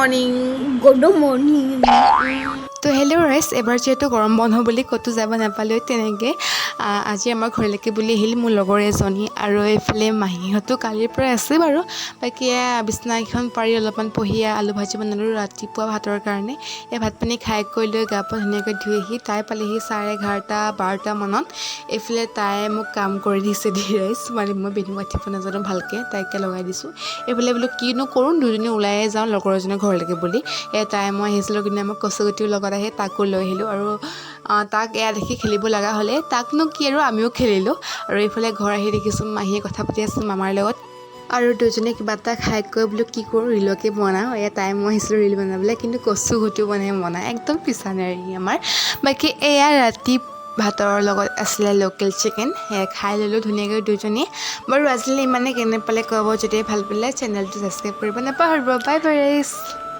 morning. তো hello' ৰাইজ, এবাৰ যিহেতু গৰম বন্ধ বুলি ক'তো যাব নাপালোঁ, তেনেকৈ আজি আমাৰ ঘৰলৈকে বুলি আহিল মোৰ লগৰ এজনী আৰু এইফালে মাহীহঁতো কালিৰ পৰা আছে বাৰু। বাকী বিচনাকেইখন পাৰি অলপমান পঢ়ি আলু ভাজি বনালোঁ ৰাতিপুৱা ভাতৰ কাৰণে। এই ভাত পানী খাই কৰি লৈ গা পা ধুনীয়াকৈ ধুই আহি তাই পালেহি 11:30-12 মানত। এইফালে তাই মোক কাম কৰি দিছে ৰাইজ, মানে মই বেনি গাঁঠিব নাজানো ভালকৈ, তাইকে লগাই দিছোঁ। এইফালে বোলো কিনো কৰোঁ, দুজনী ওলাই যাওঁ লগৰ এজনীৰ ঘৰলৈকে বুলি। তাই মই আহিছিলোঁ, কিন্তু মই কচুগুটিও লগত আহি তাকো লৈ আহিলোঁ আৰু তাক দেখি খেলিব লগা হ'লে তাকনো কি আৰু আমিও খেলিলোঁ। আৰু এইফালে ঘৰ আহি দেখিছোঁ মাহীয়ে কথা পাতি আছিল মামাৰ লগত, আৰু দুজনীয়ে কিবা এটা খাই কৈ বোলো কি কৰোঁ, ৰিলকে বনাওঁ। তাই মই আহিছিলোঁ ৰিল বনাবলৈ, কিন্তু কচুগুটিও বনাই একদম পিছানেৰি আমাৰ। বাকী এয়া ৰাতি ভাতৰ লগত আছিলে লোকেল চিকেন, সেয়া খাই ল'লোঁ ধুনীয়াকৈ দুজনীয়ে। বাৰু আজিলৈ ইমানে, কেনে পালে ক'ব, যদি ভাল পালে চেনেলটো ছাবস্ক্ৰাইব কৰিব নাপাহৰিব। Bye bye.